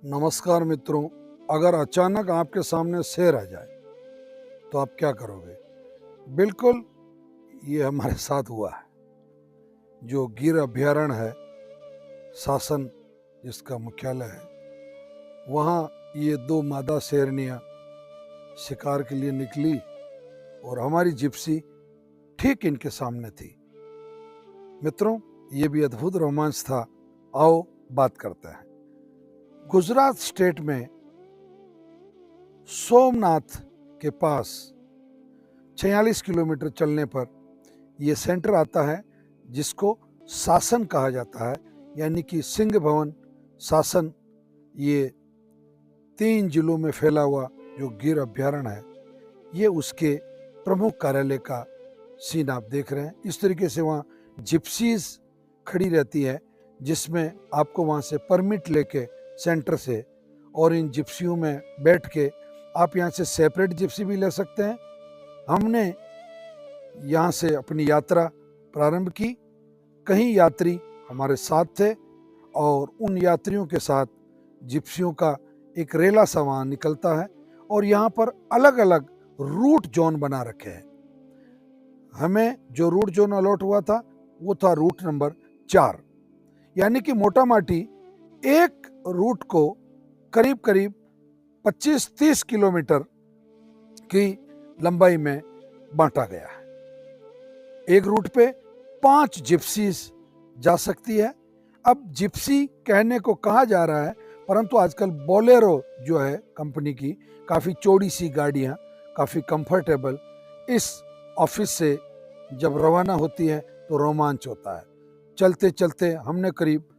नमस्कार मित्रों, अगर अचानक आपके सामने शेर आ जाए तो आप क्या करोगे? बिल्कुल, ये हमारे साथ हुआ है। जो गिर अभयारण्य है, शासन जिसका मुख्यालय है, वहाँ ये दो मादा शेरनियाँ शिकार के लिए निकली और हमारी जिप्सी ठीक इनके सामने थी। मित्रों, ये भी अद्भुत रोमांच था। आओ बात करते हैं। गुजरात स्टेट में सोमनाथ के पास 46 किलोमीटर चलने पर यह सेंटर आता है जिसको शासन कहा जाता है, यानी कि सिंह भवन शासन। ये 3 जिलों में फैला हुआ जो गिर अभयारण्य है, ये उसके प्रमुख कार्यालय का सीन आप देख रहे हैं। इस तरीके से वहाँ जिप्सीज खड़ी रहती है, जिसमें आपको वहाँ से परमिट लेके सेंटर से और इन जिप्सियों में बैठ के आप यहाँ से सेपरेट जिप्सी भी ले सकते हैं। हमने यहाँ से अपनी यात्रा प्रारंभ की। कई यात्री हमारे साथ थे और उन यात्रियों के साथ जिप्सियों का एक रेला सा वहाँ निकलता है और यहाँ पर अलग अलग रूट जोन बना रखे हैं। हमें जो रूट जोन अलॉट हुआ था वो था रूट नंबर 4, यानी कि मोटा माटी एक रूट को करीब करीब 25-30 किलोमीटर की लंबाई में बांटा गया है। एक रूट पे 5 जिप्सीज जा सकती है। अब जिप्सी कहने को कहा जा रहा है, परंतु आजकल बोलेरो जो है कंपनी की, काफ़ी चौड़ी सी गाड़ियाँ, काफ़ी कंफर्टेबल, इस ऑफिस से जब रवाना होती है तो रोमांच होता है। चलते चलते हमने करीब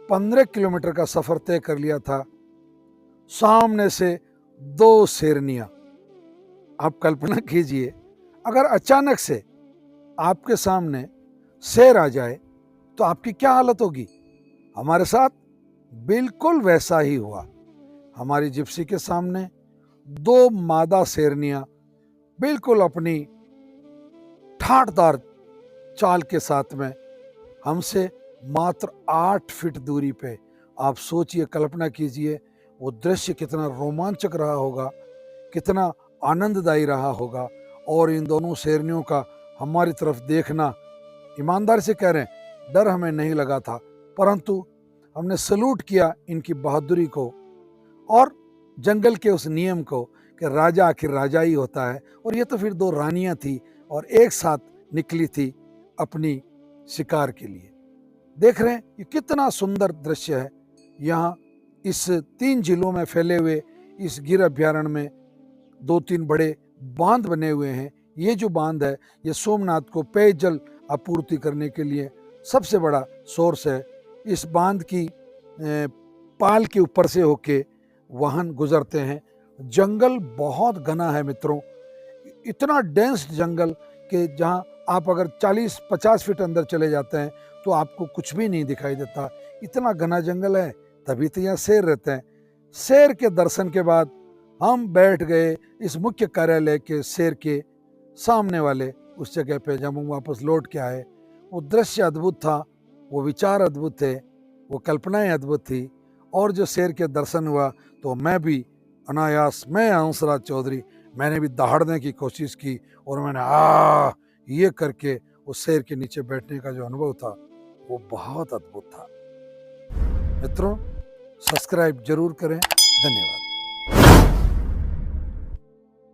15 किलोमीटर का सफ़र तय कर लिया था। सामने से 2 शेरनियाँ। आप कल्पना कीजिए, अगर अचानक से आपके सामने शेर आ जाए तो आपकी क्या हालत होगी। हमारे साथ बिल्कुल वैसा ही हुआ। हमारी जिप्सी के सामने 2 मादा शेरनियाँ बिल्कुल अपनी ठाठदार चाल के साथ में हमसे मात्र 8 फीट दूरी पे। आप सोचिए, कल्पना कीजिए वो दृश्य कितना रोमांचक रहा होगा, कितना आनंददायी रहा होगा। और इन दोनों शेरनियों का हमारी तरफ देखना, ईमानदारी से कह रहे हैं, डर हमें नहीं लगा था, परंतु हमने सलूट किया इनकी बहादुरी को और जंगल के उस नियम को कि राजा आखिर राजा ही होता है। और ये तो फिर 2 रानियां थी और एक साथ निकली थी अपनी शिकार के लिए। देख रहे हैं ये कितना सुंदर दृश्य है। यहाँ इस 3 जिलों में फैले हुए इस गिर अभयारण्य में 2-3 बड़े बांध बने हुए हैं। ये जो बांध है, ये सोमनाथ को पेयजल आपूर्ति करने के लिए सबसे बड़ा सोर्स है। इस बांध की पाल के ऊपर से होके वाहन गुजरते हैं। जंगल बहुत घना है मित्रों, इतना डेंस जंगल कि जहाँ आप अगर 40-50 फीट अंदर चले जाते हैं तो आपको कुछ भी नहीं दिखाई देता। इतना घना जंगल है, तभी तो यहाँ शेर रहते हैं। शेर के दर्शन के बाद हम बैठ गए इस मुख्य कार्यालय के शेर के सामने वाले उस जगह पे। जब हम वापस लौट के आए, वो दृश्य अद्भुत था, वो विचार अद्भुत थे, वो कल्पनाएं अद्भुत थी। और जो शेर के दर्शन हुआ तो मैं भी अनायास, मैं हंसराज चौधरी, मैंने भी दहाड़ने की कोशिश की और मैंने ये करके उस शेर के नीचे बैठने का जो अनुभव था वो बहुत अद्भुत था। मित्रों, सब्सक्राइब जरूर करें। धन्यवाद।